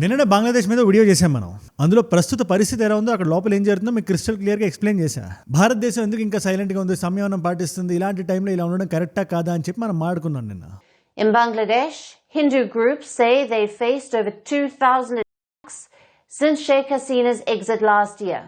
నిన్ననే బంగ్లాదేశ్ మీద వీడియో చేసాం మనం. అందులో ప్రస్తుత పరిస్థితి ఎలా ఉందో, అక్కడ లోపల ఏం జరుగుతుందో మీకు క్రిస్టల్ క్లియర్గా ఎక్స్ప్లెయిన్ చేశా. భారతదేశం ఎందుకు ఇంకా సైలెంట్గా ఉంది, సంయమనం పాటిస్తుంది, ఇలాంటి టైంలో ఇలా ఉండడం కరెక్టా కాదా అని చెప్పి మనం మాట్లాడుకున్నాం నిన్న. In Bangladesh, Hindu groups say they faced over 2,000 attacks since Sheikh Hasina's exit last year.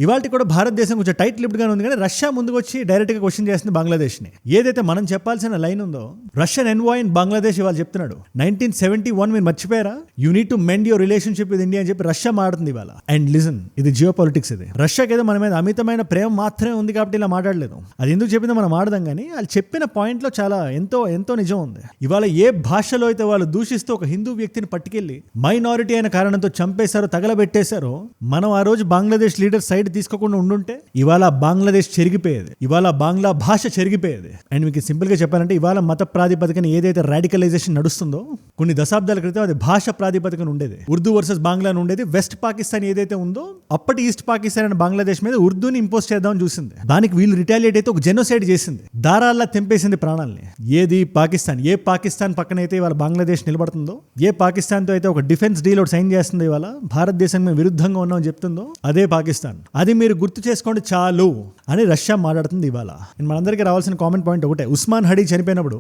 ఇవాళ కూడా భారతదేశం కొంచెం టైట్ లిప్డ్గానే ఉంది, కానీ రష్యా ముందుకు వచ్చి డైరెక్ట్గా క్వశ్చన్ చేస్తుంది బంగ్లాదేశ్ని. ఏదైతే మనం చెప్పాల్సిన లైన్ ఉందో, రష్యన్ ఎన్వాయ్ ఇన్ బంగ్లాదేశ్ ఇవాళ చెప్తున్నాడు 1971 మీరు మర్చిపోయారా, you need to mend your relationship with India అని చెప్పి రష్యా మాట్లాడుతుంది ఇవాళ. అండ్ లిజన్, ఇది జియో పాలిటిక్స్. ఇది రష్యాకి ఏదో మన మీద అమితమైన ప్రేమ మాత్రమే ఉంది కాబట్టి ఇలా మాట్లాడలేదు. అది ఎందుకు చెప్పిందో మనం ఆడదాం, కానీ వాళ్ళు చెప్పిన పాయింట్లో చాలా ఎంతో నిజం ఉంది. ఇవాళ ఏ భాషలో అయితే వాళ్ళు దూషిస్తూ ఒక హిందూ వ్యక్తిని పట్టుకెళ్ళి మైనారిటీ అయిన కారణంతో చంపేశారో, తగలబెట్టేశారో, మనం ఆ రోజు బంగ్లాదేశ్ లీడర్ సైడ్ తీసుకోకుండా ఉండుంటే ఇవాళ బంగ్లాదేశ్ చెరిగిపోయేది, ఇవాళ బంగ్లా భాష చెరిగిపోయేది. అండ్ మీకు సింపుల్ గా చెప్పాలంటే, ఇవాళ మత ప్రాతిపదికన ఏదైతే రాడికలైజేషన్ నడుస్తుందో, కొన్ని దశాబ్దాల క్రితం అది భాష ప్రాతిపదికన ఉండేది. ఉర్దూ వర్సెస్ బాంగ్లా ఉండేది. వెస్ట్ పాకిస్తాన్ ఏదైతే ఉందో, అప్పటి ఈస్ట్ పాకిస్తాన్ అండ్ బంగ్లాదేశ్ మీద ఉర్దూని ఇంపోజ్ చేద్దామని చూసింది. దానికి వీళ్ళు రిటాలియేట్ అయితే ఒక జెనోసైడ్ చేసింది, దారాల్లా తెంపేసింది ప్రాణాలని. ఏది పాకిస్తాన్, ఏ పాకిస్తాన్ పక్కన అయితే ఇవాళ బంగ్లాదేశ్ నిలబడుతుందో, ఏ పాకిస్తాన్తో అయితే ఒక డిఫెన్స్ డీల్ ఒకటి సైన్ చేస్తుంది, ఇవాళ భారతదేశం మేము విరుద్ధంగా ఉన్నామని చెప్తుందో అదే పాకిస్తాన్. అది మీరు గుర్తు చేసుకోండి చాలు అని రష్యా మాట్లాడుతుంది ఇవాళ. మనందరికీ రావాల్సిన కామన్ పాయింట్ ఒకటే, ఉస్మాన్ హడీ చనిపోయినప్పుడు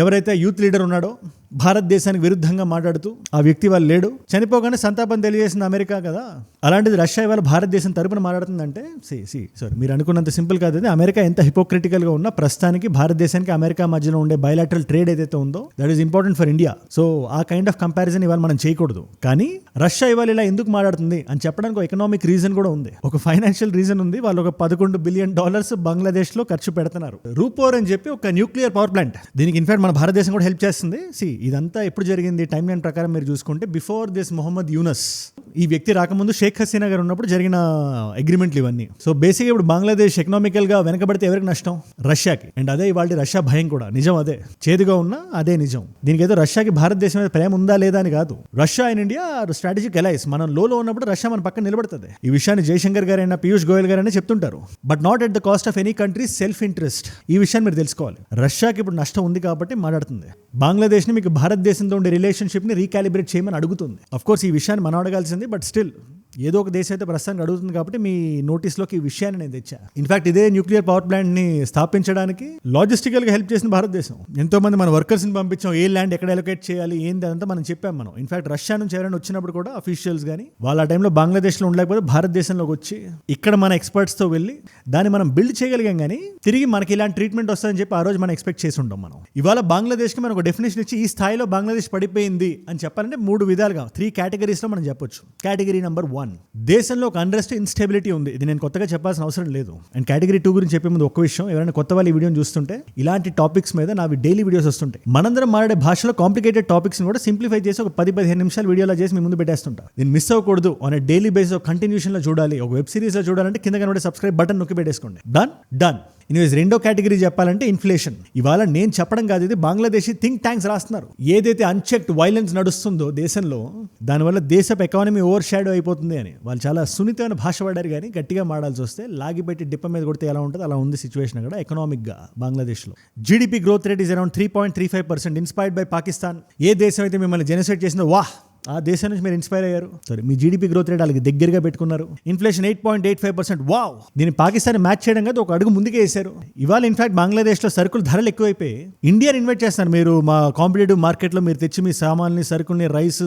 ఎవరైతే యూత్ లీడర్ ఉన్నాడో, భారతదేశానికి విరుద్ధంగా మాట్లాడుతూ ఆ వ్యక్తి వాళ్ళు లేడు, చనిపోగానే సంతాపం తెలియజేసింది అమెరికా కదా. అలాంటిది రష్యా ఇవాళ భారతదేశం తరపున మాట్లాడుతుందంటే సారీ మీరు అనుకున్నంత సింపుల్ కాదు. అది అమెరికా ఎంత హిపోక్రిటికల్గా ఉన్నా ప్రస్తుతానికి భారతదేశానికి అమెరికా మధ్యలో ఉండే బయలాటరల్ ట్రేడ్ ఏదైతే ఉందో, that is important for India. So ఆ కైండ్ ఆఫ్ కంపారిజన్ ఇవాళ మనం చేయకూడదు. కానీ రష్యా ఇవాళ ఇలా ఎందుకు మాట్లాడుతుంది అని చెప్పడానికి ఒక ఎకనామిక్ రీజన్ కూడా ఉంది, ఒక ఫైనాన్షియల్ రీజన్ ఉంది. వాళ్ళు ఒక $11 బిలియన్ బంగ్లాదేశ్ లో ఖర్చు పెడుతున్నారు. రూపోర్ అని చెప్పి ఒక న్యూక్లియర్ పవర్ ప్లాంట్. దీనికి ఇన్ఫాక్ట్ మన భారతదేశం కూడా హెల్ప్ చేస్తుంది. ఇదంతా ఎప్పుడు జరిగింది టైం లైన్ ప్రకారం మీరు చూసుకుంటే, బిఫోర్ దిస్ మొహమ్మద్ యూనస్, ఈ వ్యక్తి రాకముందు షేక్ హసీనా గారు ఉన్నప్పుడు జరిగిన అగ్రిమెంట్లు ఇవన్నీ. సో బేసిక్గా ఇప్పుడు బంగ్లాదేశ్ ఎకనామికల్ గా వెనకబడితే ఎవరికి నష్టం? రష్యాకి. అండ్ అదే ఇవాళ రష్యా భయం కూడా నిజం. అదే చేదుగా ఉన్నా అదే నిజం. దీనికి ఏదో రష్యాకి భారతదేశం మీద ప్రేమ ఉందా లేదా అని కాదు. Russia and India strategic allies. మనం లోలో ఉన్నప్పుడు రష్యా మన పక్కన నిలబడుతుంది. ఈ విషయాన్ని జయశంకర్ గారైనా పీయూష్ గోయల్ గారైనా చెప్తుంటారు. But not at the cost of any country self interest. ఈ విషయాన్ని మీరు తెలుసుకోవాలి. రష్యాకి ఇప్పుడు నష్టం ఉంది కాబట్టి మాట్లాడుతుంది. బంగ్లాదేశ్ని మీకు భారతదేశంతో ఉండే రిలేషన్షిప్ని రీకాలిబ్రేట్ చేయమని అడుగుతుంది. అఫ్ కోర్స్ ఈ విషయాన్ని మనం అడగాల్సింది, బట్ స్టిల్ ఏదో ఒక దేశం అయితే ప్రస్తుతానికి అడుగుతుంది కాబట్టి మీ నోటీస్లోకి ఈ విషయాన్ని నేను తెచ్చా. ఇన్ఫాక్ట్ ఇదే న్యూక్లియర్ పవర్ ప్లాంట్ ని స్థాపించడానికి లాజిస్టికల్ గా హెల్ప్ చేసిన భారతదేశం. ఎంతో మంది మన వర్కర్స్ ని పంపించాం, ఏ ల్యాండ్ ఎక్కడ అలొకేట్ చేయాలి ఏంటి అదంతా మనం చెప్పాం మనం. ఇన్ఫాక్ట్ రష్యా నుంచి ఎవరైనా వచ్చినప్పుడు కూడా అఫీషియల్స్ కానీ వాళ్ళ ఆ టైంలో బంగ్లాదేశ్లో ఉండలేకపోతే భారతదేశంలోకి వచ్చి ఇక్కడ మన ఎక్స్పర్ట్స్తో వెళ్ళి దాన్ని మనం బిల్డ్ చేయగలిగాం. కానీ తిరిగి మనకి ఇలాంటి ట్రీట్మెంట్ వస్తుందని చెప్పి ఆ రోజు మనం ఎక్స్పెక్ట్ చేసి ఉంటాం మనం. ఇవాళ బంగ్లాదేశ్కి మనం ఒక డెఫినేషన్ ఇచ్చి ఈ స్థాయిలో బంగ్లాదేశ్ పడిపోయింది అని చెప్పాలంటే 3 విధాలుగా 3 కేటగిరీస్లో మనం చెప్పొచ్చు. కేటగిరీ నెంబర్ 1, దేశంలో ఒక అన్రెస్ట్, ఇన్స్టెబిలిటీ ఉంది. ఇది నేను కొత్తగా చెప్పాల్సిన అవసరం లేదు. అండ్ కేటగిరీ 2 గురించి చెప్పే ముందు ఒక్క విషయం, ఎవరైనా కొత్త వాళ్ళు ఈ వీడియోని చూస్తుంటే, ఇలాంటి టాపిక్స్ మీద నావి డైలీ వీడియోస్ వస్తుంటాయి. మనందరం మాట్లాడే భాషలో కాంప్లికేటెడ్ టాపిక్స్ కూడా సింప్లిఫై చేసి ఒక 10-15 నిమిషాలు వీడియోలా చేసి మీ ముందు పెట్టేస్తుంటా. నేను మిస్ అవ్వకూడదు అనే డైలీ బేస్ కంటిన్యూషన్ లో చూడాలి, ఒక వెబ్ సిరీస్ లో చూడాలంటే కింద కనబడే సబ్స్క్రైబ్ బటన్ నొక్కి పెట్టేసుకోండి. డన్. ఇన్వేస్ రెండో కేటగిరీ చెప్పాలంటే ఇన్ఫ్లేషన్. ఇవాళ నేను చెప్పడం కాదు, ఇది బంగ్లాదేశీ థింక్ ట్యాంక్స్ రాస్తున్నారు. ఏదైతే అన్చెక్డ్ వైలెన్స్ నడుస్తుందో దేశంలో, దానివల్ల దేశపు ఎకానమీ ఓవర్ షాడో అయిపోతుంది అని వాళ్ళు చాలా సున్నితమైన భాష పడ్డారు. కానీ గట్టిగా మాడాల్సి వస్తే లాగిపెట్టి డిప్ప మీద కొడితే ఎలా ఉంటుంది అలా ఉంది సిచ్యువేషన్ అక్కడ ఎకనామిక్ గా బంగ్లాదేశ్లో. GDP growth rate is around 3.35%, inspired by Pakistan. ఏ దేశం అయితే మిమ్మల్ని జెనోసైడ్ చేసిందో ఆ దేశం నుంచి మీరు ఇన్స్పైర్ అయ్యారు. సరే, మీ జీడిపి గ్రోత్ రేట్ వాళ్ళకి దగ్గరగా పెట్టుకున్నారు. ఇన్ఫ్లేషన్ 8.85%. వావ్! దీన్ని పాకిస్తాన్ మ్యాచ్ చేయడం కాదు, ఒక అడుగు ముందుకే వేశారు. ఇవాళ ఇన్ఫాక్ట్ బంగ్లాదేశ్లో సరుకులు ధరలు ఎక్కువైపోయి ఇండియాని ఇన్వైట్ చేస్తున్నారు. మీరు మా కాంపిటేటివ్ మార్కెట్లో మీరు తెచ్చి మీ సామాన్ని, సరుకుల్ని, రైస్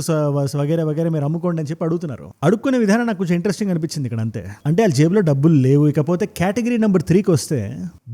వగేరే మీరు అమ్ముకోండి అని చెప్పి అడుగుతున్నారు. అడుక్కునే విధానం నాకు కొంచెం ఇంట్రెస్టింగ్ అనిపించింది ఇక్కడ. అంతే, అంటే వాళ్ళ జేబులో డబ్బులు లేవు. ఇకపోతే కేటగిరీ నెంబర్ 3కి వస్తే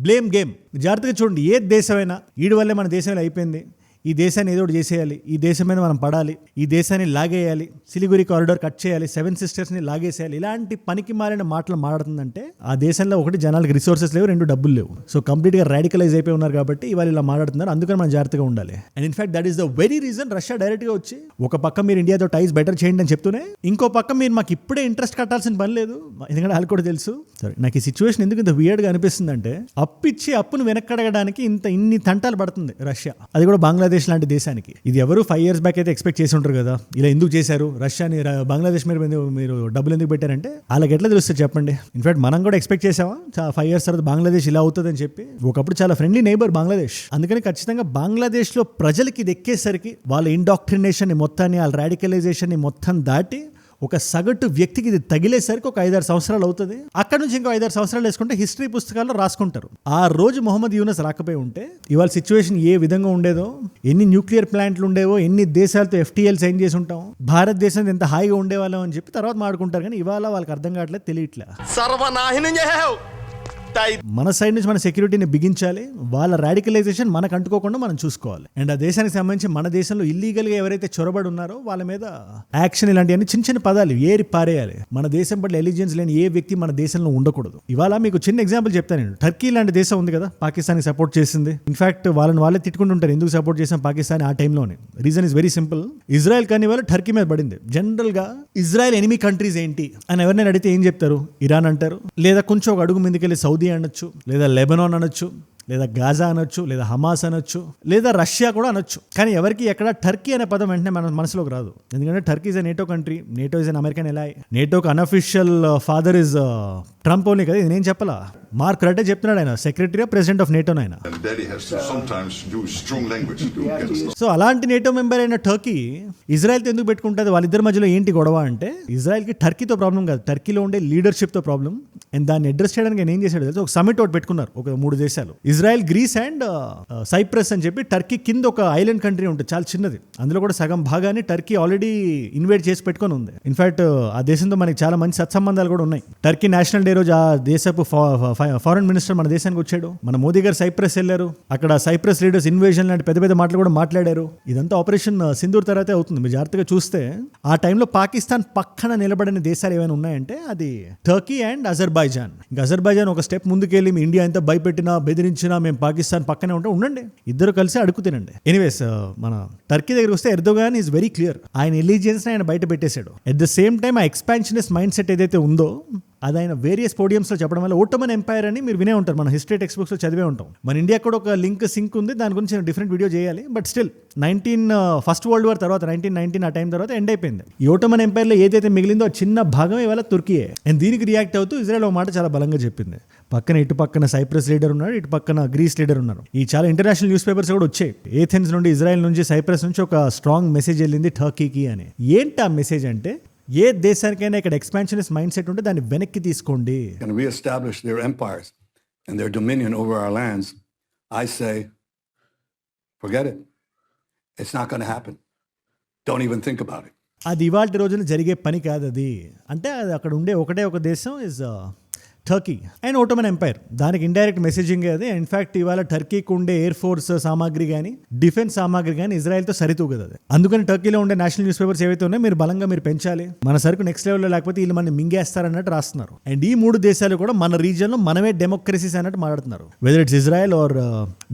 బ్లేమ్ గేమ్. జాగ్రత్తగా చూడండి, ఏ దేశమైనా వీడి వల్లే మన దేశంలో అయిపోయింది, ఈ దేశాన్ని ఏదో ఒకటి చేసేయాలి, ఈ దేశం మీద మనం పడాలి, ఈ దేశాన్ని లాగేయాలి, సిలిగురి కారిడార్ కట్ చేయాలి, 7 సిస్టర్స్ని లాగేసేయాలి, ఇలాంటి పనికి మారిన మాటలు మాట్లాడుతుందంటే ఆ దేశంలో ఒకటి జనాలకు రిసోర్సెస్ లేవు, 2 డబ్బులు లేవు. సో కంప్లీట్గా రాడికలైజ్ అయిపోయి ఉన్నారు కాబట్టి ఇవాళ ఇలా మాట్లాడుతున్నారు. అందుకని మనం జాగ్రత్తగా ఉండాలి. And in fact that is the very reason Russia డైరెక్ట్గా వచ్చి ఒక పక్క మీరు ఇండియాతో టైస్ బెటర్ చేయండి అని చెప్తూనే, ఇంకో పక్క మీరు మాకు ఇప్పుడే ఇంట్రెస్ట్ కట్టాల్సిన పని లేదు, ఎందుకంటే వాళ్ళకి కూడా తెలుసు. సరే, నాకు ఈ సిచ్యువేషన్ ఎందుకు ఇంత వియర్డ్గా అనిపిస్తుంది అంటే, అప్పిచ్చి అప్పును వెనక్కడగడానికి ఇన్ని తంటాలు పడుతుంది రష్యా. అది కూడా బంగ్లాదేశ్ బంగ్లాదేశ్ లాంటి దేశానికి. ఇది ఎవరు 5 years బ్యాక్ అయితే ఎక్స్పెక్ట్ చేసి ఉంటారు కదా, ఇలా ఎందుకు చేశారు రష్యాని బంగ్లాదేశ్ మీరు డబ్బులు ఎందుకు పెట్టారంటే వాళ్ళకి ఎట్లా తెలుస్తుంది చెప్పండి. ఇన్ఫాక్ట్ మనం కూడా ఎక్స్పెక్ట్ చేసామా 5 years తర్వాత బంగ్లాదేశ్ ఇలా అవుతుంది అని చెప్పి. ఒకప్పుడు చాలా ఫ్రెండ్లీ నైబర్ బంగ్లాదేశ్. అందుకని ఖచ్చితంగా బంగ్లాదేశ్ లో ప్రజలకి ఇది ఎక్కేసరికి వాళ్ళ ఇండాక్ట్రినేషన్ ని మొత్తాన్ని, వాళ్ళ రాడికలైజేషన్ ని మొత్తం దాటి ఒక సగటు వ్యక్తికి ఇది తగిలేసరికి ఒక 5-6 సంవత్సరాలు అవుతుంది. అక్కడ నుంచి ఇంకో 5-6 సంవత్సరాలు వేసుకుంటే హిస్టరీ పుస్తకాల్లో రాసుకుంటారు. ఆ రోజు మొహమ్మద్ యూనస్ రాకపోయి ఉంటే ఇవాళ సిచ్యువేషన్ ఏ విధంగా ఉండేదో, ఎన్ని న్యూక్లియర్ ప్లాంట్లు ఉండేవో, ఎన్ని దేశాలతో FTAలు సైన్ చేసి ఉంటాం, భారతదేశం ఎంత హాయిగా ఉండేవాళ్ళం అని చెప్పి తర్వాత మాట్లాడుకుంటారు. కానీ ఇవాళ వాళ్ళకి అర్థం కావట్లేదు, తెలియట్లే. మన సైడ్ నుంచి మన సెక్యూరిటీని బిగించాలి, వాళ్ళ రాడికలైజేషన్ మనకు అంటుకోకుండా మనం చూసుకోవాలి. అండ్ ఆ దేశానికి సంబంధించి మన దేశంలో ఇల్లీగల్గా ఎవరైతే చొరబడి ఉన్నారో వాళ్ళ మీద యాక్షన్, ఇలాంటివన్నీ చిన్న చిన్న పదాలు ఏరి పారేయాలి. మన దేశం పట్ల ఎలిజియన్స్ లేని ఏ వ్యక్తి మన దేశంలో ఉండకూడదు. ఇవాళ మీకు చిన్న ఎగ్జాంపుల్ చెప్తాను నేను. టర్కీ లాంటి దేశం ఉంది కదా, పాకిస్తాన్కి సపోర్ట్ చేసింది. ఇన్ఫాక్ట్ వాళ్ళే తిట్టుకుంటుంటారు ఎందుకు సపోర్ట్ చేసాం పాకిస్తాన్ ఆ టైంలోనే. Reason is very simple. Israel కానీ వాళ్ళు టర్కీ మీద పడింది. జనరల్ గా ఇజ్రాయెల్ ఎనిమీ కంట్రీస్ ఏంటి అని ఎవరినైనా అడిగితే ఏం చెప్తారు? ఇరాన్ అంటారు, లేదా కొంచెం ఒక అడుగు ముందుకెళ్ళి సౌదీ అనొచ్చు, లేదా లెబనాన్ అనొచ్చు, లేదా గాజా అనొచ్చు, లేదా హమాస్ అనొచ్చు, లేదా రష్యా కూడా అనొచ్చు. కానీ ఎవరికి ఎక్కడ టర్కీ అనే పదం వెంటనే మన మనసులోకి రాదు. ఎందుకంటే Turkey is a NATO country, NATO is an American ally, నేటోకి unofficial father is Trump only కదా, ఇది నేను చెప్పలా. మార్క్ రటే చెప్తున్నాడు, ఆయన సెక్రటరీ ప్రెసిడెంట్ ఆఫ్ నేటో ఆయన. సో అలాంటి నేటో మెంబర్ అయిన టర్కీ ఇజ్రాయెల్తో ఎందుకు పెట్టుకుంటుంది? వాళ్ళిద్దరి మధ్యలో ఏంటి గొడవ అంటే, ఇజ్రాయెల్కి టర్కీతో ప్రాబ్లం కాదు, టర్కీలో ఉండే లీడర్షిప్తో ప్రాబ్లం. అండ్ దాన్ని అడ్రస్ చేయడానికి ఆయన ఏం చేశాడు తెలుసు, ఒక సమిట్ ఒకటి పెట్టుకున్నారు, ఒక 3 దేశాలు, ఇజ్రాయెల్, గ్రీస్ అండ్ సైప్రస్ అని చెప్పి. టర్కీ కింద ఒక ఐలాండ్ కంట్రీ ఉంటుంది చాలా చిన్నది, అందులో కూడా సగం భాగాన్ని టర్కీ ఆల్రెడీ ఇన్వైట్ చేసి పెట్టుకొని ఉంది. ఇన్ఫాక్ట్ ఆ దేశంతో మనకి చాలా మంచి సత్సంబంధాలు కూడా ఉన్నాయి. టర్కీ నేషనల్ డే రోజు ఆ దేశపు ఫారెన్ మినిస్టర్ మన దేశానికి వచ్చాడు. మన మోదీ గారు సైప్రస్ వెళ్ళారు, అక్కడ సైప్రస్ లీడర్స్ ఇన్వేజన్ లాంటి పెద్ద పెద్ద మాటలు కూడా మాట్లాడారు. ఇదంతా ఆపరేషన్ సింధూర్ తర్వాతే అవుతుంది. మీరు జాగ్రత్తగా చూస్తే ఆ టైంలో పాకిస్తాన్ పక్కన నిలబడిన దేశాలు ఏమైనా ఉన్నాయంటే అది టర్కీ అండ్ అజర్బైజాన్. ఇంకా అజర్బైజాన్ ఒక స్టెప్ ముందుకెళ్ళి మీ ఇండియా ఎంత భయపెట్టినా బెదిరించినా మేము పాకిస్తాన్ పక్కనే ఉండండి, ఇద్దరు కలిసి అడుగు తినండి. ఎనీవేస్ మన టర్కీ దగ్గరికి వస్తే ఎర్దోగాన్ ఈజ్ వెరీ క్లియర్, ఆయన ఎలిజియన్స్ ఆయన బయట పెట్టేశాడు. అట్ ద సేమ్ టైం ఆ ఎక్స్పాన్షనిస్ట్ మైండ్ సెట్ ఏదైతే ఉందో అది ఆయన వేరియస్ పోడియంస్లో చెప్పడం వల్ల ఓటమన్ ఎంపైర్ అని మీరు వినే ఉంటారు, మన హిస్టరీ టెక్స్ట్ బుక్స్లో చదివే ఉంటాం. మన ఇండియా కూడా ఒక సింక్ ఉంది, దాని గురించి నేను డిఫరెంట్ వీడియో చేయాలి. But still first world war తర్వాత 1919 ఆ టైం తర్వాత ఎండ్ అయిపోయింది. ఈ ఓటమన్ ఎంపైర్లో ఏదైతే మిగిలిందో ఆ చిన్న భాగం ఇవాళ తుర్కీయే. అండ్ దీనికి రియాక్ట్ అవుతూ ఇజ్రాయెల్ ఒక మాట చాలా బలంగా చెప్పింది. ఇటు పక్కన సైప్రస్ లీడర్ ఉన్నాడు, ఇటు పక్కన గ్రీస్ లీడర్ ఉన్నారు. ఈ చాలా ఇంటర్నేషనల్ న్యూస్ పేపర్స్ కూడా వచ్చాయి. ఏథెన్స్ నుండి, ఇజ్రాయెల్ నుంచి, సైప్రస్ నుంచి ఒక స్ట్రాంగ్ మెసేజ్ వెళ్ళింది టర్కీకి అని. ఏంటి ఆ మెసేజ్ అంటే, ఏ దేశానికైనా ఇక్కడ ఎక్స్పాన్షనిస్ట్ మైండ్ సెట్ ఉంటే దాన్ని వెనక్కి తీసుకోండి. And reestablish their empires and their dominion over our lands. I say, forget it. It's not going to happen. Don't even think about it. అది ఇవాల్టి రోజున జరిగే పని కాదు. అది అంటే అది అక్కడ ఉండే ఒకటే ఒక దేశం is Turkey and Ottoman umpire. దానికి ఇండైరెక్ట్ మెసేజింగ్ అది. ఇన్ఫాక్ట్ ఇవాళ టర్కీకి ఉండే ఎయిర్ ఫోర్స్ సామాగ్రి కానీ, డిఫెన్స్ సామాగ్రి కానీ ఇజ్రాయెల్తో సరితూగదు అది. అందుకని టర్కీలో ఉండే నేషనల్ న్యూస్ పేపర్స్ ఏవైతే ఉన్నాయో మీరు బలంగా మీరు పెంచాలి, మన సరుకు నెక్స్ట్ లెవెల్లో లేకపోతే వీళ్ళు మన మింగేస్తారన్నట్టు రాస్తున్నారు. అండ్ ఈ 3 దేశాలు కూడా మన రీజియన్లో మనమే డెమోక్రసీస్ అన్నట్టు మాట్లాడుతున్నారు. Whether it's Israel or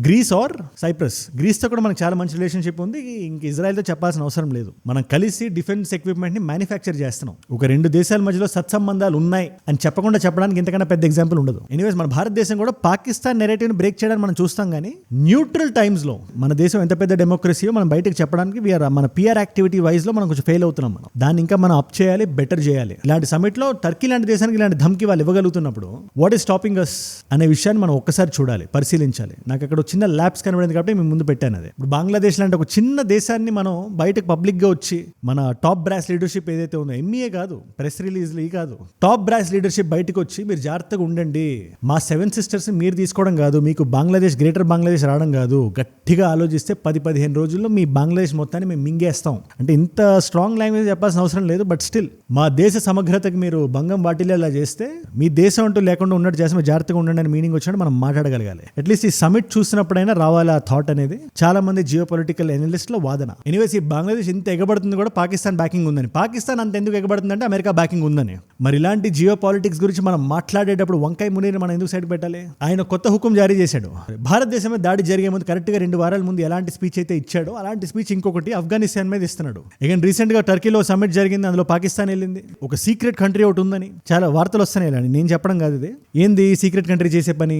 Greece or Cyprus. గ్రీస్తో కూడా మనకు చాలా మంచి రిలేషన్షిప్ ఉంది. ఇంక ఇజ్రాయెల్తో చెప్పాల్సిన అవసరం లేదు. మనం కలిసి డిఫెన్స్ ఎక్విప్మెంట్ ని మ్యానుఫ్యాక్చర్ చేస్తున్నాం. ఒక 2 దేశాల మధ్యలో సత్సంబంధాలు ఉన్నాయి అని చెప్పకుండా చెప్పడానికి ఇంతకన్నా పెద్ద ఎగ్జాంపుల్ ఉండదు. ఎనీవేస్ మన భారతదేశం కూడా పాకిస్తాన్ నెరేటివ్ ని బ్రేక్ చేయడానికి మనం చూస్తాం, కానీ న్యూట్రల్ టైమ్స్ లో మన దేశం ఎంత పెద్ద డెమోక్రసీయో మనం బయటకు చెప్పడానికి మన పిఆర్ యాక్టివిటీ వైజ్ లో మనం కొంచెం ఫెయిల్ అవుతున్నాం. మనం దాన్ని ఇంకా మనం అప్ చేయాలి, బెటర్ చేయాలి. ఇలాంటి సమిట్ లో టర్కీ లాంటి దేశానికి ఇలాంటి ధమ్కి వాళ్ళు ఇవ్వగలుగుతున్నప్పుడు వాట్ ఈస్ స్టాపింగ్ అస్ అనే విషయాన్ని మనం ఒక్కసారి చూడాలి, పరిశీలించాలి. నాకు అక్కడ చిన్న ల్యాబ్స్ కనబడింది కాబట్టి మేము ముందు పెట్టాను. అది ఇప్పుడు బంగ్లాదేశ్ లాంటి ఒక చిన్న దేశాన్ని మనం బయటకు పబ్లిక్ గా వచ్చి మన టాప్ బ్రాస్ లీడర్షిప్ ఏదైతే ఉందో, ఎంఈఏ కాదు, ప్రెస్ రిలీజ్ కాదు, టాప్ బ్రాస్ లీడర్షిప్ బయటకు వచ్చి మీరు జాగ్రత్తగా ఉండండి, మా 7 సిస్టర్స్ మీరు తీసుకోవడం కాదు, మీకు బంగ్లాదేశ్ గ్రేటర్ బంగ్లాదేశ్ రావడం కాదు, గట్టిగా ఆలోచిస్తే 10-15 రోజుల్లో మీ బంగ్లాదేశ్ మొత్తాన్ని మేము మింగేస్తాం అంటే ఇంత స్ట్రాంగ్ లాంగ్వేజ్ చెప్పాల్సిన అవసరం లేదు. బట్ స్టిల్ మా దేశ సమగ్రతకి మీరు భంగం వాటిల్లేలా చేస్తే మీ దేశం అంటూ లేకుండా ఉన్నట్టు చేస్తే మీరు జాగ్రత్తగా ఉండండి అని మీనింగ్ వచ్చినట్టు మనం మాట్లాడగలగాలి. అట్లీస్ట్ ఈ సమిట్ చూసినప్పుడైనా రావాలి ఆ థాట్ అనేది. చాలా మంది జియో పొలిటికల్ ఎనలిస్ట్ల వాదన. ఎనీవేస్ ఈ బంగ్లాదేశ్ ఇంత ఎగబడుతుంది కూడా పాకిస్తాన్ బ్యాకింగ్ ఉందని. పాకిస్తాన్ అంత ఎందుకు ఎగబడుతుందంటే అమెరికా బ్యాకింగ్ ఉందని. మరి ఇలాంటి జియో పాలిటిక్స్ గురించి మనం మాట్లాడేటప్పుడు వంకాయ మునీర్ మనం ఎందుకు సైడ్ పెట్టాలి? ఆయన కొత్త హుకుం జారీ చేశాడు. భారతదేశం మీద దాడి జరిగే ముందు కరెక్ట్గా 2 వారాల ముందు ఎలాంటి స్పీచ్ అయితే ఇచ్చాడో అలాంటి స్పీచ్ ఇంకొకటి ఆఫ్ఘనిస్తాన్ మీద ఇస్తున్నాడు. అగైన్ రీసెంట్గా టర్కీలో సమ్మిట్ జరిగింది, అందులో పాకిస్తాన్ వెళ్ళింది. ఒక సీక్రెట్ కంట్రీ ఒకటి ఉందని చాలా వార్తలు వస్తున్నాయి. ఇలా నేను చెప్పడం కాదు, ఇది ఏంది సీక్రెట్ కంట్రీ చేసే పని?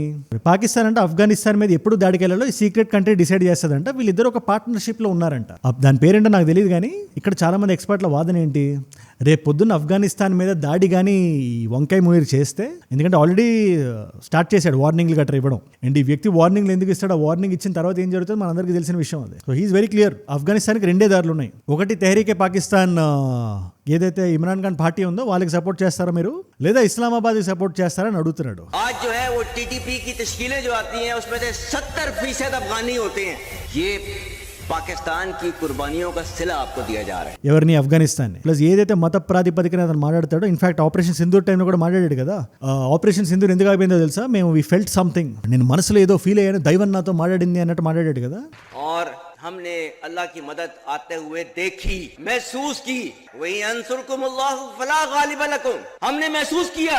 పాకిస్తాన్ అంటే ఆఫ్ఘనిస్తాన్ మీద ఎప్పుడు దాడికి వెళ్ళాలో ఈ సీక్రెట్ కంట్రీ డిసైడ్ చేస్తుందంట. వీళ్ళిద్దరు ఒక పార్ట్నర్షిప్ లో ఉన్నారంట. దాని పేరేంటో నాకు తెలియదు, కానీ ఇక్కడ చాలా మంది ఎక్స్పర్ట్ల వాదన ఏంటి, రేపు పొద్దున్న ఆఫ్ఘనిస్తాన్ మీద దాడి కానీ వంకాయ మునీర్ చేస్తే, ఎందుకంటే ఆల్రెడీ స్టార్ట్ చేశాడు వార్నింగ్లు గట్రా ఇవ్వడం. అండ్ ఈ వ్యక్తి వార్నింగ్లు ఎందుకు ఇస్తాడు, ఆ వార్నింగ్ ఇచ్చిన తర్వాత ఏం జరుగుతుంది మనందరికీ తెలిసిన విషయం అది. So he is very clear. ఆఫ్ఘనిస్తాన్కి 2 దారులు ఉన్నాయి. ఒకటి తెహరీకే పాకిస్తాన్ ఏదైతే ఇమ్రాన్ ఖాన్ పార్టీ ఉందో వాళ్ళకి సపోర్ట్ చేస్తారా మీరు, లేదా ఇస్లామాబాద్కి సపోర్ట్ చేస్తారని అడుగుతున్నాడు. आज जो है वो टीटीपी की तश्कीलें जो आती हैं उसमें से 70% अफगानी होते हैं. ये పాకిస్తాన్ కి కుర్బానియో కా సిలా आपको दिया जा रहा है. ఎవరిని? ఆఫ్ఘనిస్తాన్. ప్లస్ ఏదైతే మత ప్రాతిపదికన అతను మాట్లాడతాడో, ఇన్ఫాక్ట్ ఆపరేషన్ సింధూర్ టైంలో కూడా మాట్లాడాడు కదా. ఆపరేషన్ సింధూర్ ఎందుకు అయిపోయిందో తెలుసా? మేము వి ఫెల్ట్ సంథింగ్, నేను మనసులో ఏదో ఫీల్ అయ్యాను, దైవం నాతో మాట్లాడింది అన్నట్టు మాట్లాడాడు కదా. और हमने अल्लाह की मदद आते हुए देखी, महसूस की. वही अंसुरकुमुल्लाहु फला गालिब लकुम. हमने महसूस किया.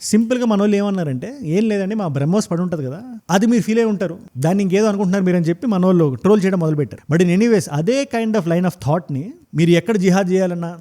సింపుల్గా మన వాళ్ళు ఏమన్నారంటే, ఏం లేదండి మా బ్రహ్మోస్ పడి ఉంటుంది కదా, అది మీరు ఫీల్ అయి ఉంటారు, దాన్ని ఇంకేదో అనుకుంటున్నారు మీరు అని చెప్పి మన వాళ్ళు ట్రోల్ చేయడం మొదలుపెట్టారు. బట్ ఇన్ ఎనీవేస్ అదే కైండ్ ఆఫ్ లైన్ ఆఫ్ థాట్ని మీరు ఎక్కడ జిహాద్ చేయాలన్నా,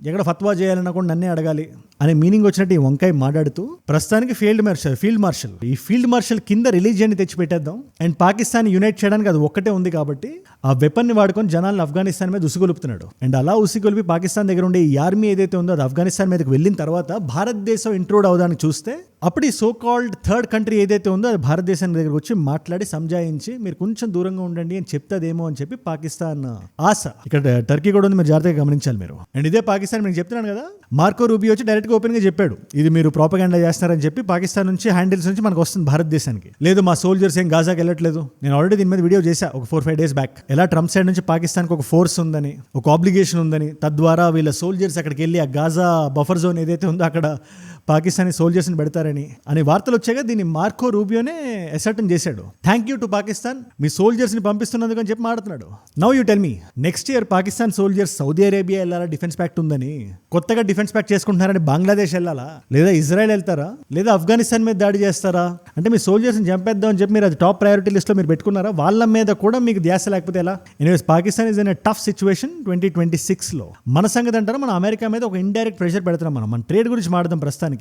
ఎక్కడ ఫత్వా చేయాలన్నా కూడా నన్నే అడగాలి అనే మీనింగ్ వచ్చినట్టు ఈ వంకాయ మాట్లాడుతూ ప్రస్తుతానికి ఫీల్డ్ మార్షల్ ఈ ఫీల్డ్ మార్షల్ కింద రిలీజియన్ని తెచ్చిపెట్టేద్దాం అండ్ పాకిస్తాన్ యునైట్ చేయడానికి అది ఒక్కటే ఉంది కాబట్టి ఆ వెపన్ని వాడుకొని జనాలను ఆఫ్ఘనిస్తాన్ మీద ఉసిగొలుపుతున్నాడు. అండ్ అలా ఉసిగొలిపి పాకిస్తాన్ దగ్గర ఉండే ఈ ఆర్మీ ఏదైతే ఉందో అది ఆఫ్ఘనిస్తాన్ మీదకి వెళ్ళిన తర్వాత భారతదేశం ఇంట్రూడ్ అవుదానికి చూస్తే అప్పుడు ఈ సో కాల్డ్ థర్డ్ కంట్రీ ఏదైతే ఉందో అది భారతదేశం దగ్గరకు వచ్చి మాట్లాడి సంజాయించి మీరు కొంచెం దూరంగా ఉండండి అని చెప్తాదేమో అని చెప్పి పాకిస్తాన్ ఆశ. ఇక్కడ టర్కీ కూడా ఉంది, మీరు జాగ్రత్తగా గమనించాలి మీరు. అండ్ ఇదే పాకిస్తాన్ మీకు చెప్తున్నాను కదా, మార్కో రూబియో వచ్చి డైరెక్ట్గా ఓపెన్గా చెప్పాడు, ఇది మీరు ప్రాపగాండా చేస్తున్నారని చెప్పి పాకిస్తాన్ నుంచి హ్యాండిల్స్ నుంచి మనకు వస్తుంది భారతదేశానికి. లేదు మా సోల్జర్స్ ఏం గాజాకి వెళ్ళట్లేదు. నేను ఆల్రెడీ దీని మీద వీడియో చేశా ఒక 4-5 days బ్యాక్, ఎలా ట్రంప్ సైడ్ నుంచి పాకిస్తాన్కి ఒక ఫోర్స్ ఉందని, ఒక ఆబ్లిగేషన్ ఉందని, తద్వారా వీళ్ళ సోల్జర్స్ అక్కడికి వెళ్ళి ఆ గాజా బఫర్ జోన్ ఏదైతే ఉందో అక్కడ పాకిస్తానీ సోల్జర్స్ని పెడతారని అనే వార్తలు వచ్చాక దీన్ని మార్కో రూబియోనే అసర్టన్ చేశాడు. థ్యాంక్ యూ టు పాకిస్తాన్, మీ సోల్జర్స్ని పంపిస్తున్నందుకు అని చెప్పి మాట్లాడుతున్నాడు. Now you tell me, next year Pakistan soldiers Saudi Arabia వెళ్ళాలా డిఫెన్స్ ప్యాక్ట్ ఉందని, కొత్తగా డిఫెన్స్ ప్యాక్ట్ చేసుకుంటున్నారని బంగ్లాదేశ్ వెళ్ళాలా, లేదా ఇజ్రాయెల్ వెళ్తారా, లేదా ఆఫ్ఘనిస్తాన్ మీద దాడి చేస్తారా? అంటే మీ సోల్జర్స్ని చంపేద్దాం అని చెప్పి మీరు అది టాప్ ప్రయారిటీ లిస్ట్లో మీరు పెట్టుకున్నారా? వాళ్ళ మీద కూడా మీకు ధ్యాస లేకపోతే ఎలా? Anyways Pakistan is in a tough situation 2026లో. మన సంగతి అంటారా, మన అమెరికా మీద ఒక ఇండైరెక్ట్ ప్రెషర్ పెడుతున్నాం. మన ట్రేడ్ గురించి మాట్లాడదాం ప్రస్తుతానికి.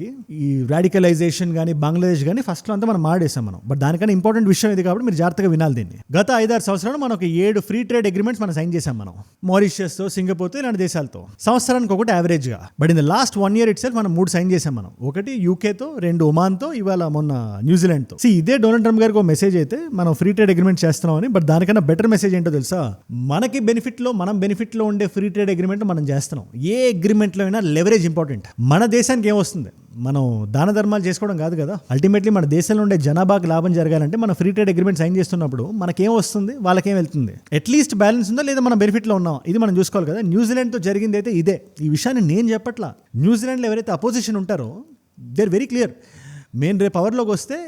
ఈ రాడికలైజేషన్ కానీ బంగ్లాదేశ్ కానీ ఫస్ట్లో అంతా మనం మాడేసాం మనం. బట్ దానికన్నా ఇంపార్టెంట్ విషయం ఇది కాబట్టి మీరు జాగ్రత్తగా వినాలి దీన్ని. గత 5-6 సంవత్సరాలు మనం ఒక 7 ఫ్రీ ట్రేడ్ అగ్రిమెంట్స్ మనం సైన్ చేసాం మనం, మారిషియస్తో, సింగపూర్తో, ఇలాంటి దేశాలతో. సంవత్సరానికి ఒకటి యావరేజ్గా. But in the last 1 year it self మనం 3 సైన్ చేసాం మనం. ఒకటి యూకేతో, 2 ఒమాన్తో, ఇవాళ మొన్న న్యూజిలాండ్తో. ఇదే డొనాల్డ్ ట్రంప్ గారికి ఒక మెసేజ్ అయితే మనం ఫ్రీ ట్రేడ్ అగ్రిమెంట్ చేస్తున్నామని. బట్ దానికన్నా బెటర్ మెసేజ్ ఏంటో తెలుసా? మనకి మనం బెనిఫిట్లో ఉండే ఫ్రీ ట్రేడ్ అగ్రిమెంట్ మనం చేస్తున్నాం. ఏ అగ్రిమెంట్లో అయినా లెవరేజ్ ఇంపార్టెంట్. మన దేశానికి ఏమొస్తుంది? మనం దాన ధర్మాలు చేసుకోవడం కాదు కదా. అల్టిమేట్లీ మన దేశంలో ఉండే జనాభాకి లాభం జరగాలంటే మనం ఫ్రీ ట్రేడ్ అగ్రిమెంట్ సైన్ చేస్తున్నప్పుడు మనకేం వస్తుంది, వాళ్ళకేం వెళ్తుంది, అట్లీస్ట్ బ్యాలెన్స్ ఉందా లేదా మనం బెనిఫిట్లో ఉన్నాం, ఇది మనం చూసుకోవాలి కదా. న్యూజిలాండ్తో జరిగింది అయితే ఇదే. ఈ విషయాన్ని నేను చెప్పట్లా, న్యూజిలాండ్లో ఎవరైతే అపోజిషన్ ఉంటారో దే ఆర్ వెరీ క్లియర్. మేము రేపు పవర్లోకి వస్తే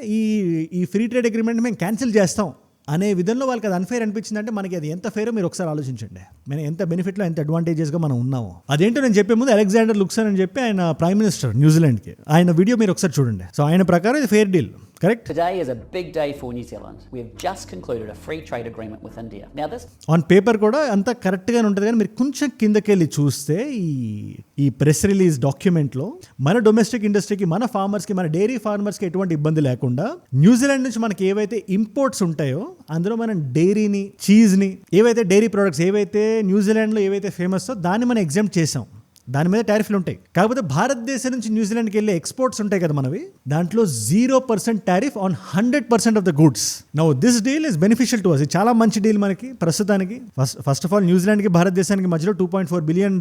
ఈ ఫ్రీ ట్రేడ్ అగ్రిమెంట్ మేము క్యాన్సిల్ చేస్తాం అనే విధంలో వాళ్ళకి అది అన్ఫేర్ అనిపించిందంటే మనకి అది ఎంత ఫేరో మీరు ఒకసారి ఆలోచించండి. మనం ఎంత బెనిఫిట్లో ఎంత అడ్వాంటేజెస్గా మనం ఉన్నాము. అదేంటో నేను చెప్పే ముందు అలెగ్జాండర్ లుక్సన్ అని చెప్పి ఆయన ప్రైమ్ మినిస్టర్ న్యూజిలాండ్కి, ఆయన వీడియో మీరు ఒకసారి చూడండి. సో ఆయన ప్రకారం ఇది fair deal. Correct? Today is a big day for New Zealand. We have just concluded a free trade agreement with India. Now this on paper కూడా అంతా కరెక్ట్గానే ఉంటుంది, కానీ మీరు కొంచెం కిందకెళ్ళి చూస్తే ఈ ప్రెస్ రిలీజ్ డాక్యుమెంట్లో మన డొమెస్టిక్ ఇండస్ట్రీకి, మన ఫార్మర్స్కి, మన డైరీ ఫార్మర్స్కి ఎటువంటి ఇబ్బంది లేకుండా న్యూజిలాండ్ నుంచి మనకి ఏవైతే ఇంపోర్ట్స్ ఉంటాయో అందులో మనం డైరీని, చీజ్ని, ఏవైతే డైరీ ప్రొడక్ట్స్ ఏవైతే న్యూజిలాండ్లో ఏవైతే ఫేమస్తో దాన్ని మనం ఎగ్జామ్ట్ చేసాం. దాని మీద టారిఫ్లు ఉంటాయి. కాకపోతే భారతదేశం నుంచి న్యూజిలాండ్కి వెళ్ళే ఎక్స్పోర్ట్స్ ఉంటాయి కదా మనవి, దాంట్లో 0% tariff on 100% of the goods. Now this deal is beneficial to us. ఇది చాలా మంచి డీల్ మనకి ప్రస్తుతానికి. ఫస్ట్ ఆఫ్ ఆల్ న్యూజిలాండ్కి భారతదేశానికి మధ్యలో $2.4 billion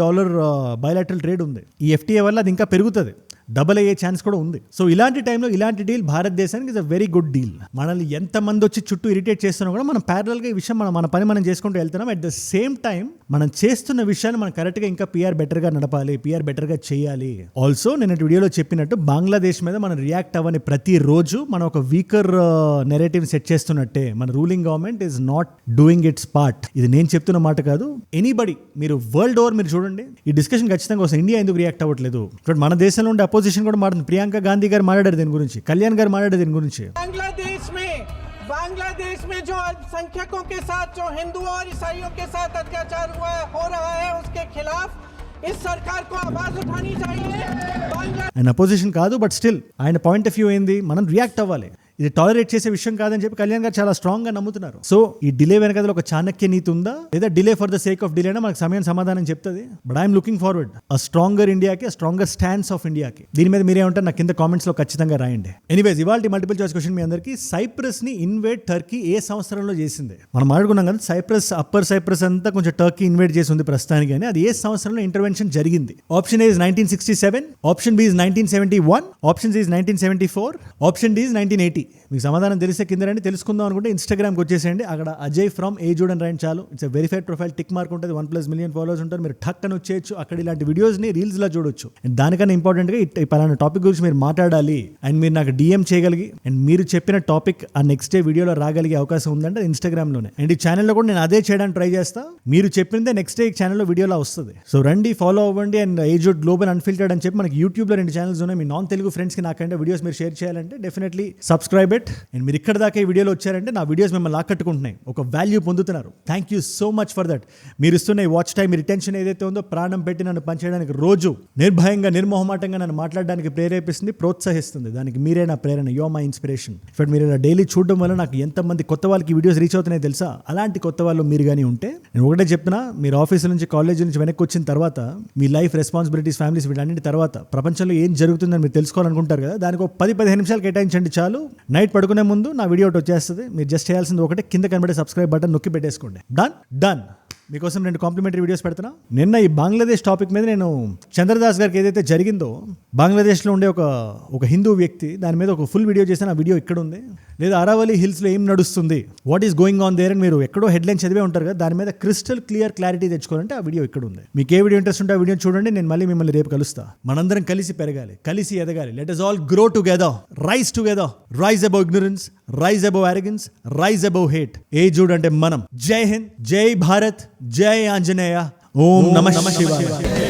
బయలాటరల్ ట్రేడ్ ఉంది. ఈ FTA వల్ల అది ఇంకా పెరుగుతుంది. డబల్ అయ్యే ఛాన్స్ కూడా ఉంది. సో ఇలాంటి టైంలో ఇలాంటి డీల్ భారతదేశానికి is a very good deal. మనల్ని ఎంతమంది వచ్చి చుట్టూ ఇరిటేట్ చేస్తున్నా కూడా మనం ప్యారలల్గా ఈ విషయం మన పని మనం చేసుకుంటూ వెళ్తున్నాం. అట్ ద సేమ్ టైం మనం చేస్తున్న విషయాన్ని మనం కరెక్ట్గా ఇంకా పిఆర్ బెటర్గా నడపాలి, పిఆర్ బెటర్గా చేయాలి. ఆల్సో నేను వీడియోలో చెప్పినట్టు బంగ్లాదేశ్ మీద మనం రియాక్ట్ అవ్వని ప్రతిరోజు మనం ఒక వీకర్ నెరేటివ్ సెట్ చేస్తున్నట్టే. మన ruling government is not doing its part. ఇది నేను చెప్తున్న మాట కాదు, ఎనీబడి మీరు వరల్డ్ ఓవర్ మీరు చూడండి ఈ డిస్కషన్ ఖచ్చితంగా వస్తుంది. ఇండియా ఎందుకు రియాక్ట్ అవ్వట్లేదు? ఇప్పుడు మన దేశంలో ఉండే అపోజిషన్ కూడా మాట్లాడుతుంది. ప్రియాంక గాంధీ గారు మాట్లాడారు దీని గురించి, కళ్యాణ్ గారు మాట్లాడారు దీని గురించి. बांग्लादेश में जो अल्पसंख्यकों के साथ जो हिंदुओं और ईसाइयों के साथ अत्याचार हो रहा है उसके खिलाफ इस सरकार को आवाज उठानी चाहिए. ఆయన అపోజిషన్ కాదు, బట్ స్టిల్ ఆయన పాయింట్ ఆఫ్ వ్యూ ఏంది, మనం రియాక్ట్ అవ్వాలి. ఇది టాలరేట్ చేసే విషయం కాదని చెప్పి కళ్యాణ్ గారు చాలా స్ట్రాంగ్ గా నమ్ముతున్నారు. సో ఈ డిలే వెనకాల ఒక చాణక్య నీతి ఉందా, లేదా delay for the sake of delay అయినా మనకు సమయం సమాధానం చెప్తుంది. But I'm looking forward a stronger ఇండియాకి, స్ట్రాంగర్ స్టాండ్స్ ఆఫ్ ఇండియాకి. దీని మీద మీరేమంటారు నాకు కింద కామెంట్స్ లో ఖచ్చితంగా రాయండి. ఎనీవేస్ ఇవాళ మల్టిపుల్ చాయిస్ క్వశ్చన్ మీ అందరికి, సైప్రస్ ని ఇన్వేడ్ టర్కీ ఏ సంవత్సరంలో చేసింది? మనం మాట్లాడుకున్నాం కదా, సైప్రస్ అప్పర్ సైప్రస్ అంతా కొంచెం టర్కీ ఇన్వేడ్ చేసి ఉంది ప్రస్తుతానికి, కానీ అది ఏ సంవత్సరంలో ఇంటర్వెన్షన్ జరిగింది? Option A is 1967, option B is 1971, option C is 1974, option D is 1980. మీకు సమాధానం తెలిసే కింద రండి. తెలుసుకుందాం అనుకుంటే ఇన్స్టాగ్రామ్కి వచ్చేసేయండి, అక్కడ అజయ్ ఫ్రమ్ ఏజుడ్ అని రాయండి చాలు. It's verified profile, tick mark ఉంటుంది, 1+ మిలియన్ ఫాలోవర్స్ ఉంటారు. మీరు టక్ అని వచ్చేయచ్చు, అక్కడ ఇలాంటి వీడియోస్ని రీల్స్లో చూడొచ్చు. అండ్ దానికన్నా ఇంపార్టెంట్గా ఈ పలానా టాపిక్ గురించి మీరు మాట్లాడాలి అండ్ మీరు నాకు డిఎం చేయగలిగి అండ్ మీరు చెప్పిన టాపిక్ ఆ నెక్స్ట్ డే వీడియోలో రాగలిగే అవకాశం ఉందంటే ఇన్స్టాగ్రామ్లోనే. అండ్ ఈ ఛానల్లో కూడా నేను అదే చేయడానికి ట్రై చేస్తా. మీరు చెప్పిందే నెక్స్ట్ డే ఈ ఛానల్లో వీడియోలో వస్తుంది. సో రండి, ఫాలో అవ్వండి. అండ్ ఏజుడ్ గ్లోబల్ అన్ఫిల్టర్డ్ అని చెప్పి మనకి యూట్యూబ్లో 2 ఛానల్స్ ఉన్నాయి. మీ నాన్ తెలుగు ఫ్రెండ్స్కి నాకంటే వీడియోస్ మీరు షేర్ చేయాలంటే డెఫినెట్లీ సబ్స్క్రైబ్ ఇట్. అండ్ మీరు ఇక్కడ దాకా ఈ వీడియోలో వచ్చారంటే నా వీడియోస్ మిమ్మల్ని ఆకట్టుకుంటున్నాయి, ఒక వాల్యూ పొందుతున్నారు. Thank you so much for that. మీరు ఇస్తున్న ఈ వాచ్ టైం, మీ రిటెన్షన్ ఏదైతే ఉందో ప్రాణం పెట్టి నన్ను పనిచేయడానికి, రోజు నిర్భయంగా నిర్మోహమాటంగా నన్ను మాట్లాడడానికి ప్రేరేపిస్తుంది, ప్రోత్సహిస్తుంది. దానికి మీరే నా ప్రేరణ, you are my inspiration. If మీరు ఇలా డైలీ చూడడం వల్ల నాకు ఎంతమంది కొత్త వాళ్ళకి వీడియోస్ రీచ్ అవుతున్నాయి తెలుసా? అలాంటి కొత్త వాళ్ళు మీరు కానీ ఉంటే నేను ఒకటే చెప్తున్నా, మీరు ఆఫీస్ నుంచి కాలేజ్ నుంచి వెనక్కి వచ్చిన తర్వాత మీ లైఫ్ రెస్పాన్సిబిలిటీస్, ఫ్యామిలీస్, వీటన్నిటి తర్వాత ప్రపంచంలో ఏం జరుగుతుందని మీరు తెలుసుకోవాలనుకుంటారు కదా, దానికి ఒక 10-15 నిమిషాలు కేటాయించండి చాలు. నైట్ పడుకునే ముందు నా వీడియో ఒకటి వచ్చేస్తుంది. మీరు జస్ట్ చేయాల్సింది ఒకటే, కింద కనబడే సబ్స్క్రైబ్ బటన్ నొక్కి పెట్టేసుకోండి. డన్. మీకోసం 2 కాంప్లిమెంటరీ వీడియోస్ పెడుతున్నా. నిన్న ఈ బంగ్లాదేశ్ టాపిక్ మీద నేను చంద్రదాస్ గారికి ఏదైతే జరిగిందో, బంగ్లాదేశ్లో ఉండే ఒక హిందూ వ్యక్తి, దాని మీద ఒక ఫుల్ వీడియో చేశాను. ఆ వీడియో ఇక్కడ ఉంది. లేదా అరావలి హిల్స్లో ఏం నడుస్తుంది, what is going on their అని మీరు ఎక్కడో హెడ్లైన్ చదివే ఉంటారు కదా, దాని మీద క్రిస్టల్ క్లారిటీ తెచ్చుకోవాలంటే ఆ వీడియో ఇక్కడ ఉంది. మీకు ఏ వీడియో ఇంట్రెస్ట్ ఉంటే ఆ వీడియో చూడండి. నేను మళ్ళీ మిమ్మల్ని రేపు కలుస్తా. మనందరం కలిసి పెరగాలి, కలిసి ఎదగాలి. Let us all grow together, rise together, rise above ignorance, rise above arrogance, rise above hate. ఏజుడ్ అంటే మనం. జై హింద్, జై భారత్, జై ఆంజనేయ, ఓం నమః శివాయ.